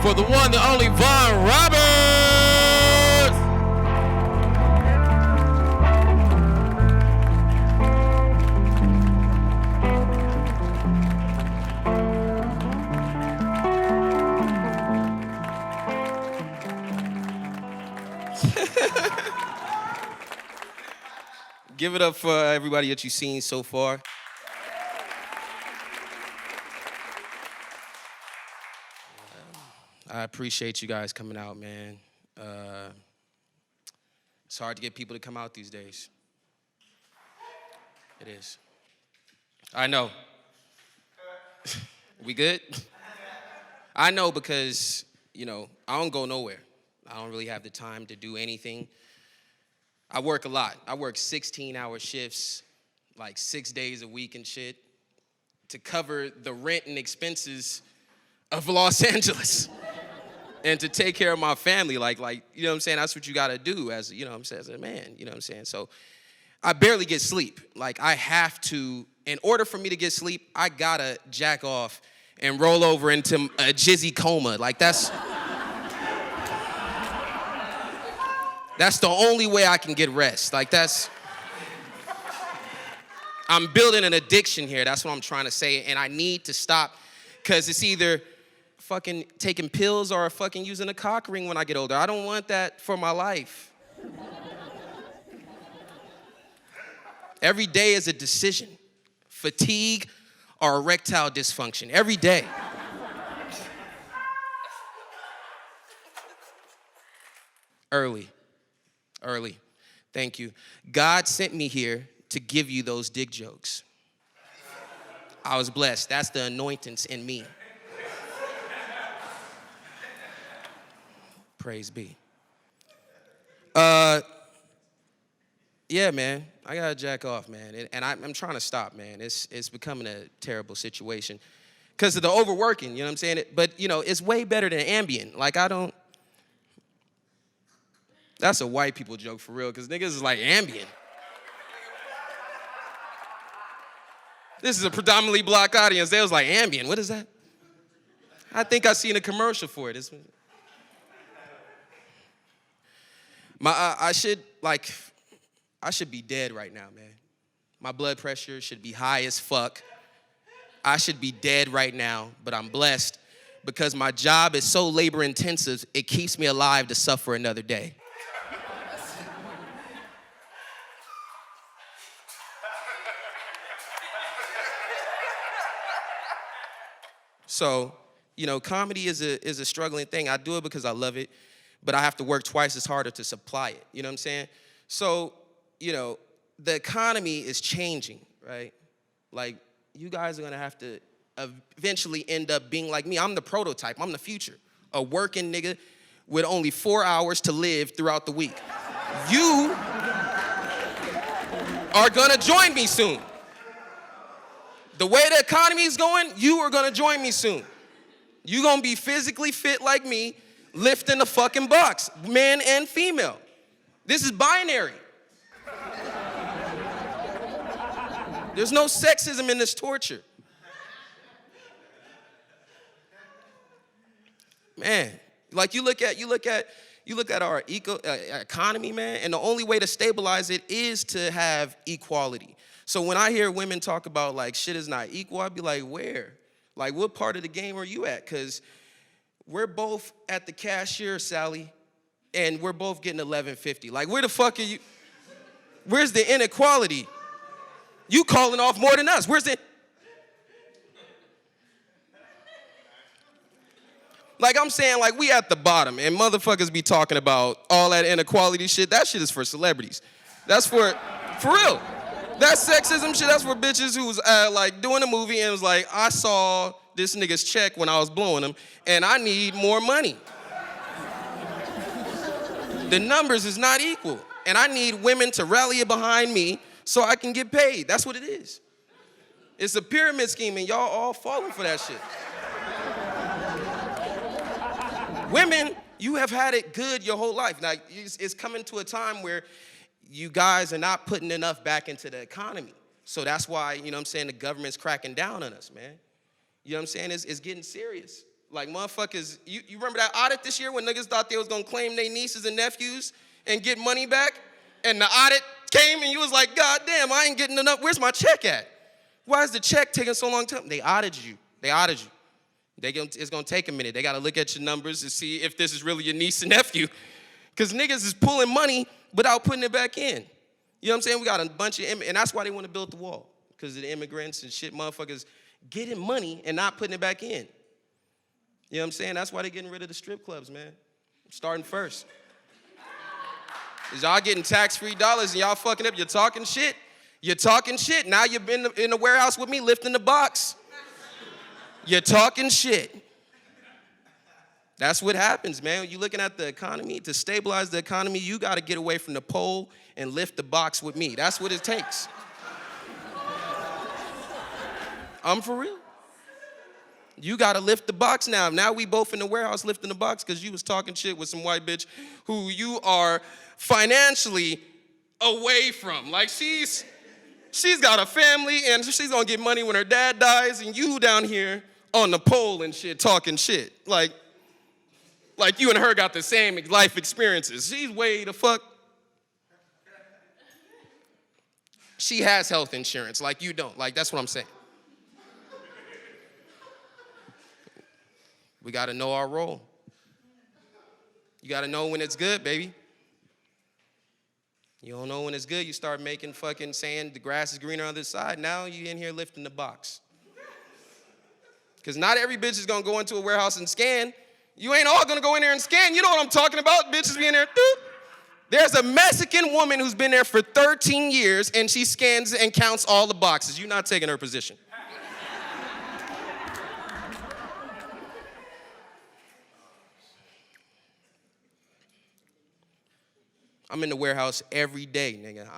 for the one, the only Von Roburts. Give it up for everybody that you've seen so far. I appreciate you guys coming out, man. It's hard to get people to come out these days. It is. I know. We good? I know because, I don't go nowhere. I don't really have the time to do anything. I work a lot. I work 16-hour shifts, like 6 days a week and shit, to cover the rent and expenses of Los Angeles and to take care of my family. Like, you know what I'm saying? That's what you got to do as, as a man, you know what I'm saying? So I barely get sleep. Like, I have to, in order for me to get sleep, I got to jack off and roll over into a jizzy coma. Like, that's the only way I can get rest. Like, I'm building an addiction here. That's what I'm trying to say. And I need to stop because it's either fucking taking pills or fucking using a cock ring when I get older. I don't want that for my life. Every day is a decision. Fatigue or erectile dysfunction. Every day. Early. Thank you. God sent me here to give you those dick jokes. I was blessed. That's the anointings in me. Praise be. Yeah, man. I gotta jack off, man. And I'm trying to stop, man. It's becoming a terrible situation. Because of the overworking, you know what I'm saying? But, it's way better than Ambien. Like, that's a white people joke for real, because niggas is like Ambien. This is a predominantly black audience. They was like, Ambien, what is that? I think I seen a commercial for it. I should be dead right now, man. My blood pressure should be high as fuck. I should be dead right now, but I'm blessed because my job is so labor intensive, it keeps me alive to suffer another day. So, comedy is a struggling thing. I do it because I love it, but I have to work twice as harder to supply it. You know what I'm saying? So, the economy is changing, right? Like, you guys are gonna have to eventually end up being like me. I'm the prototype. I'm the future. A working nigga with only 4 hours to live throughout the week. You are gonna join me soon. The way the economy is going, you are gonna join me soon. You're gonna be physically fit like me, lifting the fucking box, man and female. This is binary. There's no sexism in this torture. Man, like you look at our economy, man, and the only way to stabilize it is to have equality. So when I hear women talk about like shit is not equal, I'd be like, where? Like, what part of the game are you at? Because we're both at the cashier, Sally, and we're both getting $11.50. Like, where the fuck are you? Where's the inequality? You calling off more than us. Where's the? Like, I'm saying, like, we at the bottom, and motherfuckers be talking about all that inequality shit. That shit is for celebrities. That's for real. That sexism shit, that's for bitches who was like doing a movie and was like, I saw this nigga's check when I was blowing him, and I need more money. The numbers is not equal, and I need women to rally behind me so I can get paid. That's what it is. It's a pyramid scheme, and y'all all falling for that shit. Women, you have had it good your whole life. Now, it's coming to a time where you guys are not putting enough back into the economy. So that's why, the government's cracking down on us, man. You know what I'm saying? It's getting serious. Like motherfuckers, you remember that audit this year when niggas thought they was gonna claim their nieces and nephews and get money back? And the audit came and you was like, God damn, I ain't getting enough. Where's my check at? Why is the check taking so long to come? They audited you. It's gonna take a minute. They gotta look at your numbers and see if this is really your niece and nephew. Because niggas is pulling money without putting it back in. You know what I'm saying? We got a bunch of, and that's why they want to build the wall. Because of the immigrants and shit, motherfuckers getting money and not putting it back in. You know what I'm saying? That's why they're getting rid of the strip clubs, man. Starting first. Is y'all getting tax-free dollars and y'all fucking up? You're talking shit. You're talking shit. Now you've been in the warehouse with me lifting the box. You're talking shit. That's what happens, man. You're looking at the economy. To stabilize the economy, you got to get away from the pole and lift the box with me. That's what it takes. I'm for real. You got to lift the box now. Now we both in the warehouse lifting the box because you was talking shit with some white bitch who you are financially away from. Like she's got a family and she's going to get money when her dad dies and you down here on the pole and shit talking shit. Like you and her got the same life experiences. She's way the fuck. She has health insurance like you don't. Like that's what I'm saying. We got to know our role. You got to know when it's good, baby. You don't know when it's good, you start making fucking saying the grass is greener on the other side. Now you in here lifting the box. Because not every bitch is going to go into a warehouse and scan. You ain't all going to go in there and scan. You know what I'm talking about. Bitches be in there. Doop. There's a Mexican woman who's been there for 13 years and she scans and counts all the boxes. You're not taking her position. I'm in the warehouse every day, nigga.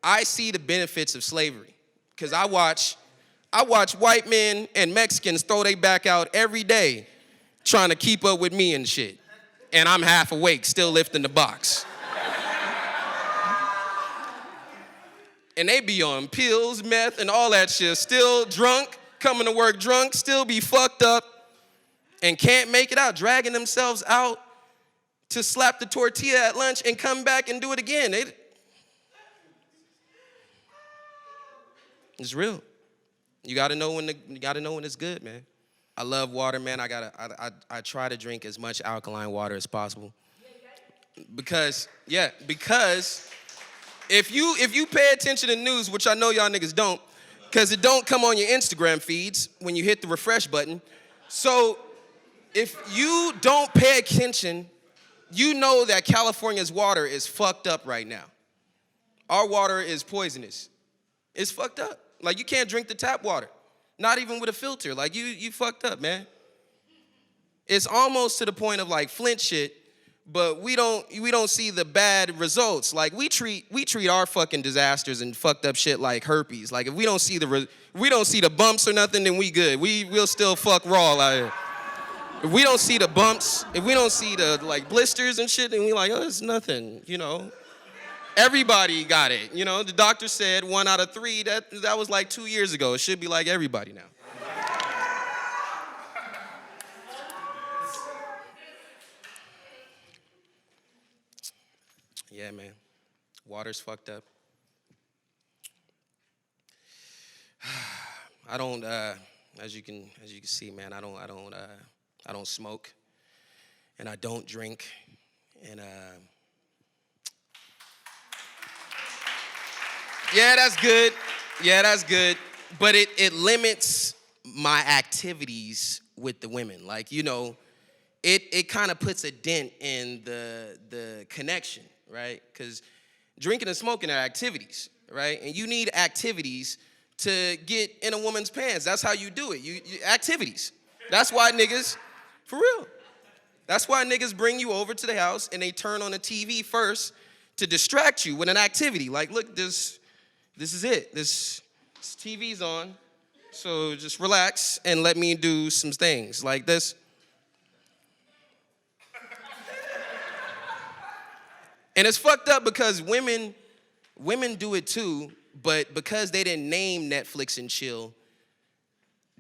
I see the benefits of slavery. Because I watch white men and Mexicans throw their back out every day trying to keep up with me and shit. And I'm half awake, still lifting the box. And they be on pills, meth, and all that shit. Still drunk, coming to work drunk, still be fucked up, and can't make it out, dragging themselves out to slap the tortilla at lunch and come back and do it again. It's real. You gotta know when it's good, man. I love water, man. I try to drink as much alkaline water as possible. Because if you pay attention to news, which I know y'all niggas don't, because it don't come on your Instagram feeds when you hit the refresh button. So if you don't pay attention, you know that California's water is fucked up right now. Our water is poisonous. It's fucked up. Like, you can't drink the tap water, not even with a filter. Like, you fucked up, man. It's almost to the point of, like, Flint shit, but we don't see the bad results. Like, we treat our fucking disasters and fucked up shit like herpes. Like, if we don't see the bumps or nothing, then we good. We'll still fuck raw out here. If we don't see the bumps, if we don't see the like blisters and shit, then we like, oh, it's nothing, you know. Everybody got it, you know. The doctor said 1 out of 3. That was like 2 years ago. It should be like everybody now. Yeah, man. Water's fucked up. I don't. As you can see, man. I don't smoke, and I don't drink, and yeah, that's good. Yeah, that's good. But it limits my activities with the women. Like, you know, it kind of puts a dent in the connection, right? Because drinking and smoking are activities, right? And you need activities to get in a woman's pants. That's how you do it. You activities. That's why niggas, for real. That's why niggas bring you over to the house and they turn on the TV first to distract you with an activity. Like, look, this is it. This TV's on, so just relax and let me do some things like this. And it's fucked up because women do it too, but because they didn't name Netflix and chill,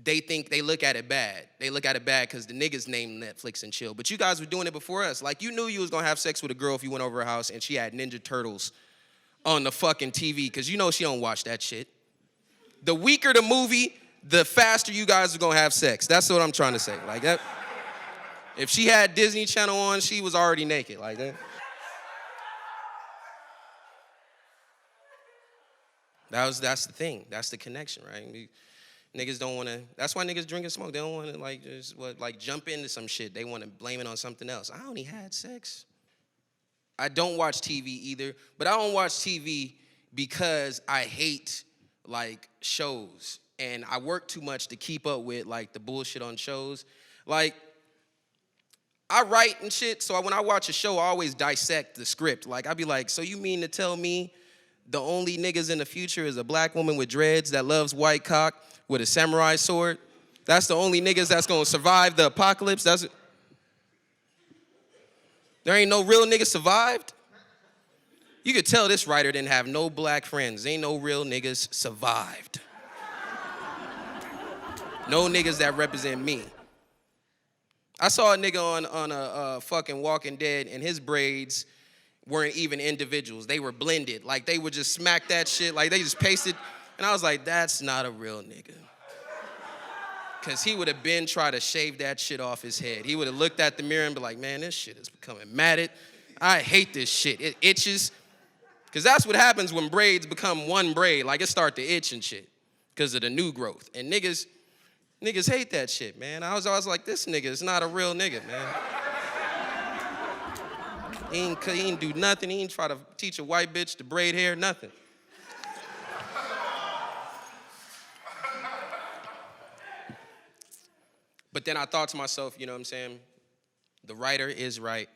they look at it bad. They look at it bad because the niggas named Netflix and chill. But you guys were doing it before us. Like, you knew you was gonna have sex with a girl if you went over her house and she had Ninja Turtles on the fucking TV, because you know she don't watch that shit. The weaker the movie, the faster you guys are gonna have sex. That's what I'm trying to say. Like that. If she had Disney Channel on, she was already naked. Like that. That's the thing. That's the connection, right? Niggas don't want to. That's why niggas drink and smoke. They don't want to like jump into some shit. They want to blame it on something else. I only had sex. I don't watch TV either, but I don't watch TV because I hate like shows, and I work too much to keep up with like the bullshit on shows. Like, I write and shit, so when I watch a show, I always dissect the script. Like, I be like, so you mean to tell me the only niggas in the future is a black woman with dreads that loves white cock with a samurai sword? That's the only niggas that's gonna survive the apocalypse? There ain't no real niggas survived? You could tell this writer didn't have no black friends. Ain't no real niggas survived. No niggas that represent me. I saw a nigga on a fucking Walking Dead, and his braids weren't even individuals. They were blended. Like, they would just smack that shit. Like, they just pasted. And I was like, that's not a real nigga. Because he would have been trying to shave that shit off his head. He would have looked at the mirror and be like, man, this shit is becoming matted. I hate this shit. It itches. Because that's what happens when braids become one braid. Like, it start to itch and shit because of the new growth. And niggas hate that shit, man. I was always like, this nigga is not a real nigga, man. He ain't do nothing. He ain't try to teach a white bitch to braid hair, nothing. But then I thought to myself, you know what I'm saying? The writer is right.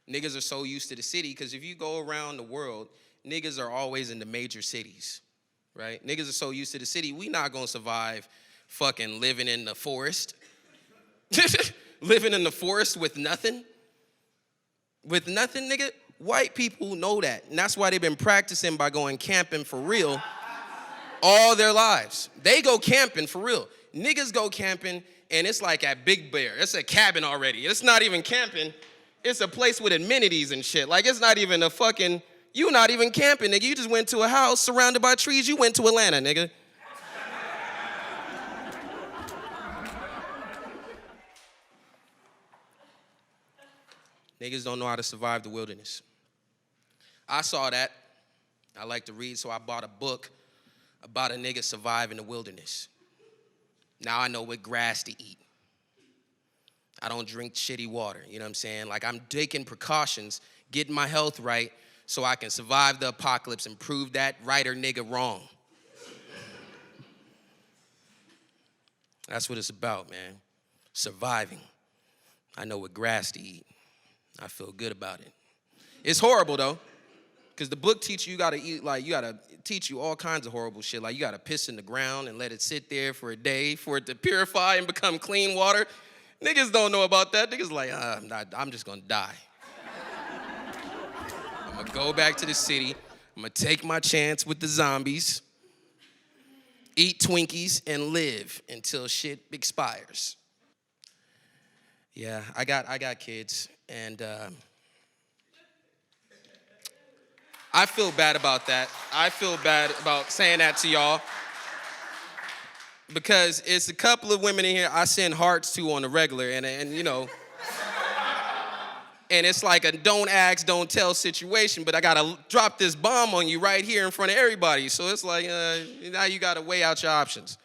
Niggas are so used to the city, because if you go around the world, niggas are always in the major cities, right? Niggas are so used to the city, we not gonna survive fucking living in the forest. Living in the forest with nothing. With nothing, nigga. White people know that. And that's why they've been practicing by going camping for real all their lives. They go camping for real. Niggas go camping, and it's like at Big Bear. It's a cabin already. It's not even camping. It's a place with amenities and shit. Like, it's not even a fucking, you not even camping, nigga. You just went to a house surrounded by trees. You went to Atlanta, nigga. Niggas don't know how to survive the wilderness. I saw that. I like to read, so I bought a book about a nigga surviving the wilderness. Now I know what grass to eat. I don't drink shitty water, you know what I'm saying? Like, I'm taking precautions, getting my health right, so I can survive the apocalypse and prove that writer nigga wrong. That's what it's about, man. Surviving. I know what grass to eat. I feel good about it. It's horrible, though, because the book teach you gotta eat, like, you gotta teach you all kinds of horrible shit. Like, you gotta piss in the ground and let it sit there for a day for it to purify and become clean water. Niggas don't know about that. Niggas like, I'm just gonna die. I'm gonna go back to the city. I'm gonna take my chance with the zombies, eat Twinkies, and live until shit expires. Yeah, I got kids, and I feel bad about that. I feel bad about saying that to y'all, because it's a couple of women in here I send hearts to on the regular, and you know, and it's like a don't ask, don't tell situation, but I gotta drop this bomb on you right here in front of everybody. So it's like, now you gotta weigh out your options.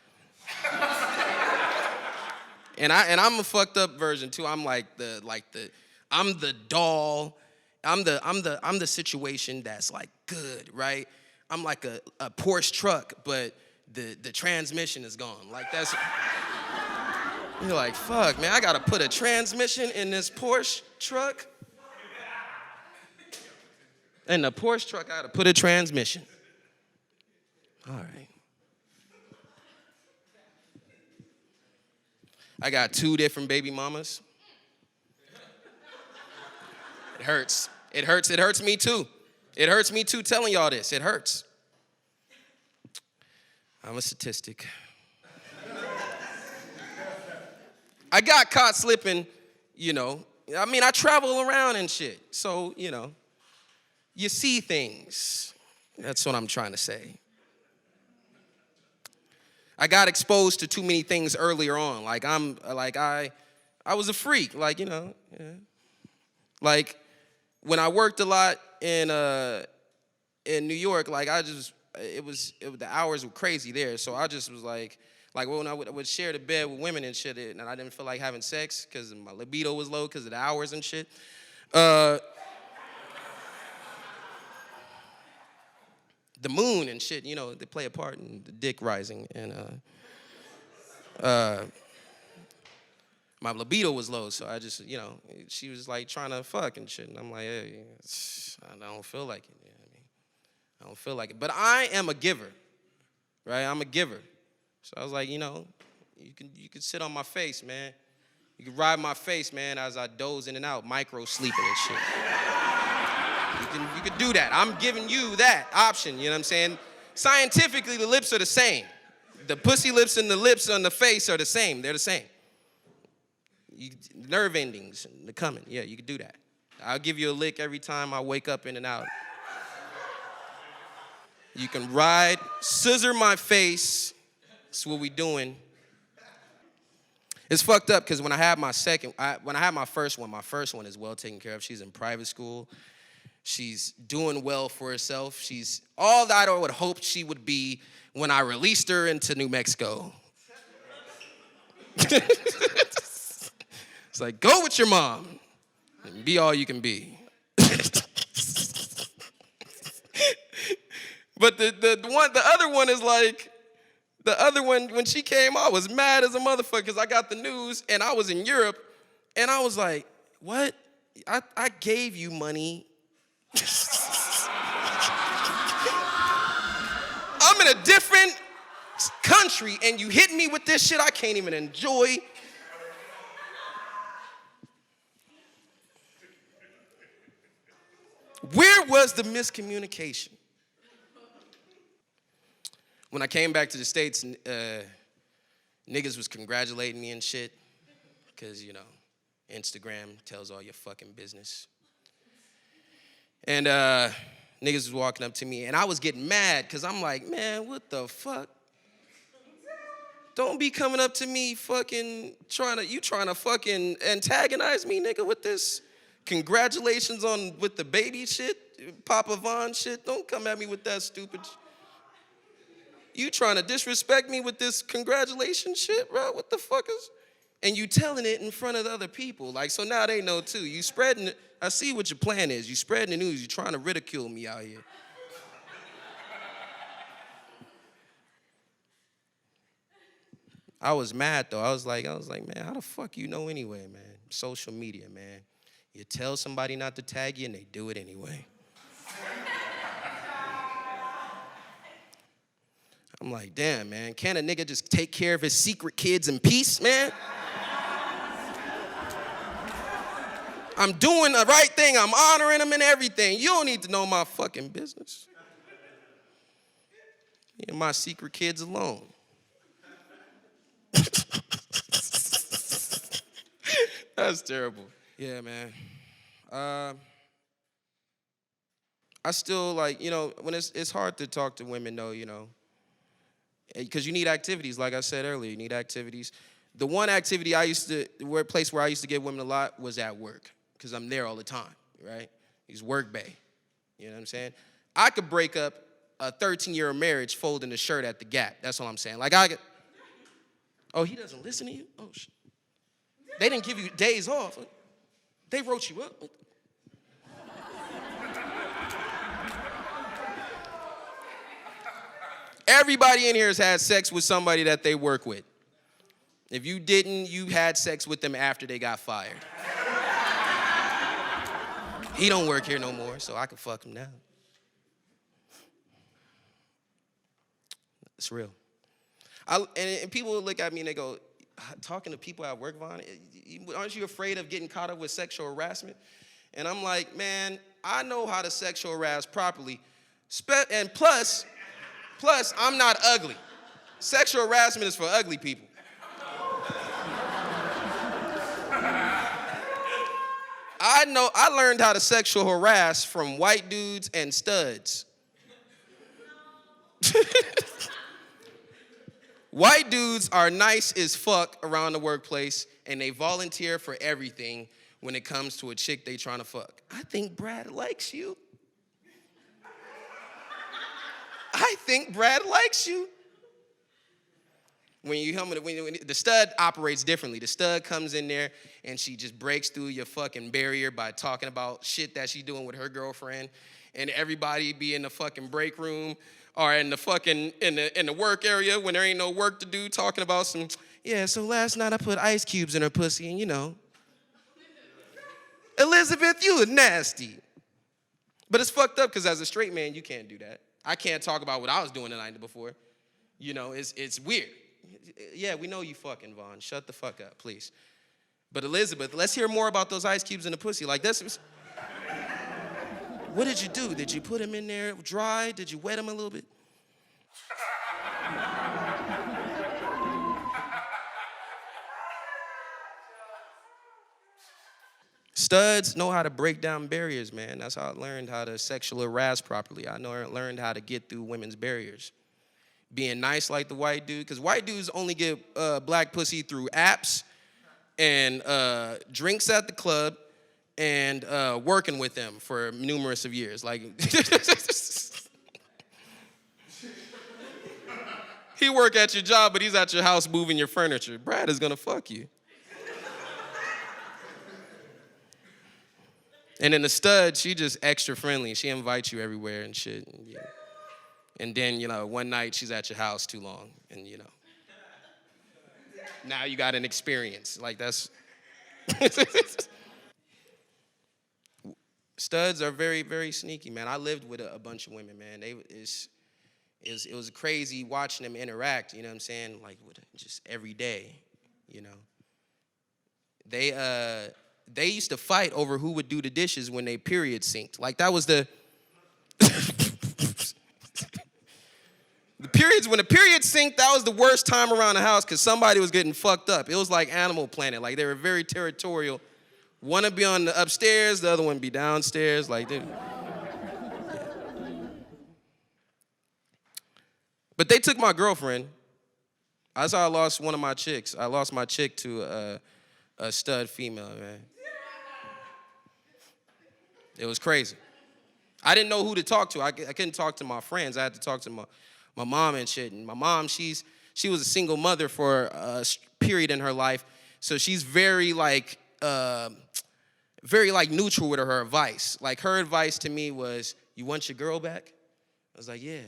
And I'm a fucked up version too. I'm I'm the doll. I'm the situation that's like good, right? I'm like a Porsche truck, but the transmission is gone. Like, that's, you're like, fuck, man, I gotta put a transmission in this Porsche truck. In the Porsche truck, I gotta put a transmission. All right. I got 2 different baby mamas. It hurts. It hurts. It hurts me too. It hurts me too telling y'all this. It hurts. I'm a statistic. I got caught slipping, you know. I mean, I travel around and shit. So, you know, you see things. That's what I'm trying to say. I got exposed to too many things earlier on. I was a freak. Like, you know, yeah. Like when I worked a lot in New York, like the hours were crazy there. So I just was like when I would share the bed with women and shit, and I didn't feel like having sex because my libido was low because of the hours and shit. The moon and shit, you know, they play a part in the dick rising, and my libido was low, so I just, you know, she was like trying to fuck and shit, and I'm like, hey, I don't feel like it, you know what I mean? I don't feel like it, but I am a giver, right? I'm a giver, so I was like, you know, you can sit on my face, man. You can ride my face, man, as I doze in and out, micro sleeping and shit. You can do that. I'm giving you that option, you know what I'm saying? Scientifically, the lips are the same. The pussy lips and the lips on the face are the same. They're the same. Nerve endings, the coming. Yeah, you can do that. I'll give you a lick every time I wake up in and out. You can ride, scissor my face. That's what we doing. It's fucked up because when I had my first one is well taken care of. She's in private school. She's doing well for herself. She's all that I would hope she would be when I released her into New Mexico. It's like, go with your mom and be all you can be. But the other one is like, the other one, when she came, I was mad as a motherfucker because I got the news and I was in Europe and I was like, what? I gave you money. I'm in a different country and you hit me with this shit I can't even enjoy. Where was the miscommunication? When I came back to the States, niggas was congratulating me and shit because, you know, Instagram tells all your fucking business. And niggas was walking up to me, and I was getting mad because I'm like, man, what the fuck? Don't be coming up to me fucking trying to fucking antagonize me, nigga, with this congratulations with the baby shit, Papa Von shit. Don't come at me with that stupid shit. You trying to disrespect me with this congratulations shit, bro? What the fuck is? And you telling it in front of the other people. Like, so now they know too. You spreading it. I see what your plan is. You spreading the news. You trying to ridicule me out here. I was mad though. I was like, man, how the fuck you know anyway, man? Social media, man. You tell somebody not to tag you and they do it anyway. I'm like, damn, man, can't a nigga just take care of his secret kids in peace, man? I'm doing the right thing. I'm honoring them and everything. You don't need to know my fucking business. Leave my secret kids alone. That's terrible. Yeah, man. I still like, you know, when it's hard to talk to women though, you know, because you need activities, like I said earlier, you need activities. The one activity place where I used to get women a lot was at work, because I'm there all the time, right? He's work bay, you know what I'm saying? I could break up a 13-year marriage folding a shirt at the Gap. That's all I'm saying. Like oh, he doesn't listen to you? Oh, shit. They didn't give you days off. They wrote you up. Everybody in here has had sex with somebody that they work with. If you didn't, you had sex with them after they got fired. He don't work here no more, so I can fuck him now. It's real. And people will look at me and they go, talking to people at work, Vaughn, aren't you afraid of getting caught up with sexual harassment? And I'm like, man, I know how to sexual harass properly. And plus, I'm not ugly. Sexual harassment is for ugly people. I learned how to sexual harass from white dudes and studs. White dudes are nice as fuck around the workplace, and they volunteer for everything when it comes to a chick they trying to fuck. I think Brad likes you. I think Brad likes you. When the stud operates differently. The stud comes in there and she just breaks through your fucking barrier by talking about shit that she's doing with her girlfriend, and everybody be in the fucking break room or in the fucking in the work area when there ain't no work to do, talking about some, yeah, so last night I put ice cubes in her pussy and Elizabeth, you are nasty. But it's fucked up because as a straight man, you can't do that. I can't talk about what I was doing the night before. It's weird. Yeah, we know you fucking, Vaughn. Shut the fuck up, please. But Elizabeth, let's hear more about those ice cubes in the pussy. Like this. What did you do? Did you put them in there dry? Did you wet them a little bit? Studs know how to break down barriers, man. That's how I learned how to sexually harass properly. Learned how to get through women's barriers. Being nice like the white dude, because white dudes only get black pussy through apps and drinks at the club and working with them for numerous of years. Like, he work at your job, but he's at your house moving your furniture. Brad is gonna fuck you. And then the stud, she just extra friendly. She invites you everywhere and shit. And then, one night she's at your house too long. And, now you got an experience. Like, that's... Studs are very, very sneaky, man. I lived with a bunch of women, man. It was crazy watching them interact, you know what I'm saying? Like, just every day, They used to fight over who would do the dishes when they period synced. Like, that was the... When the period synced, that was the worst time around the house because somebody was getting fucked up. It was like Animal Planet. Like, they were very territorial. One would be on the upstairs, the other one would be downstairs. Like, yeah. But they took my girlfriend. That's how I lost one of my chicks. I lost my chick to a stud female, man. It was crazy. I didn't know who to talk to. I couldn't talk to my friends. I had to talk to my mom and shit. And my mom, she was a single mother for a period in her life. So she's very neutral with her advice. Like, her advice to me was, you want your girl back? I was like, yeah.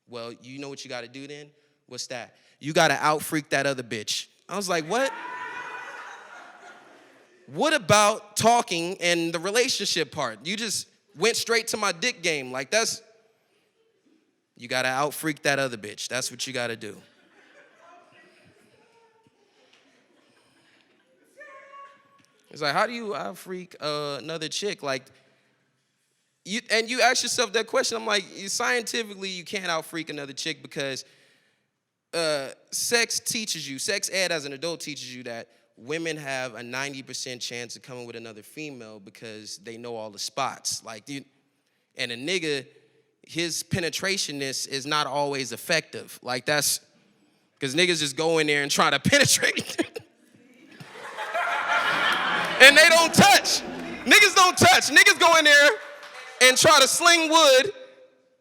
Well, you know what you got to do then? What's that? You got to out-freak that other bitch. I was like, what? What about talking and the relationship part? You just went straight to my dick game. Like, you got to out-freak that other bitch. That's what you got to do. It's like, how do you out-freak another chick? Like, you ask yourself that question. I'm like, scientifically, you can't out-freak another chick because sex ed as an adult teaches you that women have a 90% chance of coming with another female because they know all the spots. Like, and a nigga, his penetration is not always effective. Like, that's because niggas just go in there and try to penetrate. And they don't touch. Niggas don't touch. Niggas go in there and try to sling wood.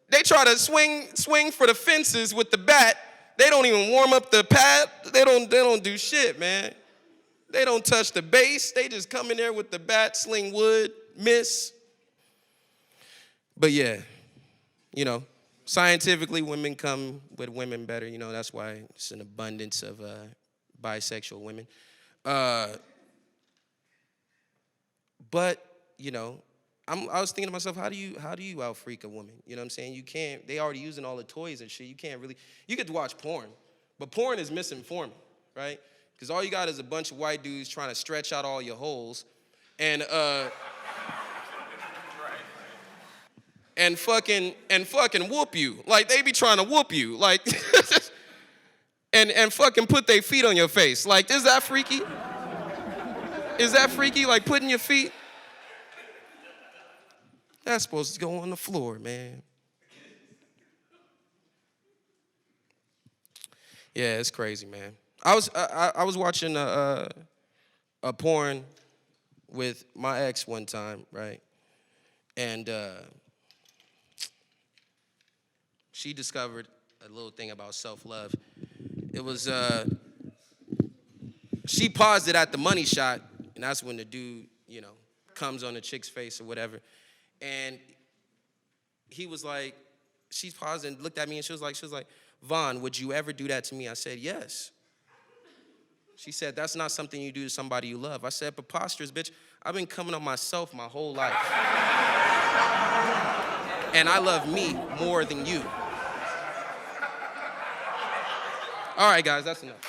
They try to swing for the fences with the bat. They don't even warm up the pad. They don't do shit, man. They don't touch the base. They just come in there with the bat, sling wood, miss. But yeah, scientifically, women come with women better. That's why it's an abundance of bisexual women. But, I was thinking to myself, how do you out-freak a woman? You know what I'm saying? You can't, they already using all the toys and shit. You can't really, you could watch porn, but porn is misinforming, right? Because all you got is a bunch of white dudes trying to stretch out all your holes and and fucking whoop you. Like, they be trying to whoop you. Like, and fucking put their feet on your face. Like, is that freaky? Is that freaky, like putting your feet? That's supposed to go on the floor, man. Yeah, it's crazy, man. I was watching a porn with my ex one time, right? And she discovered a little thing about self-love. It was, she paused it at the money shot, and that's when the dude, comes on the chick's face or whatever. And he was like, she paused and looked at me, and she was like, Vaughn, would you ever do that to me? I said, yes. She said, that's not something you do to somebody you love. I said, preposterous, bitch. I've been coming on myself my whole life. And I love me more than you. All right, guys, that's enough.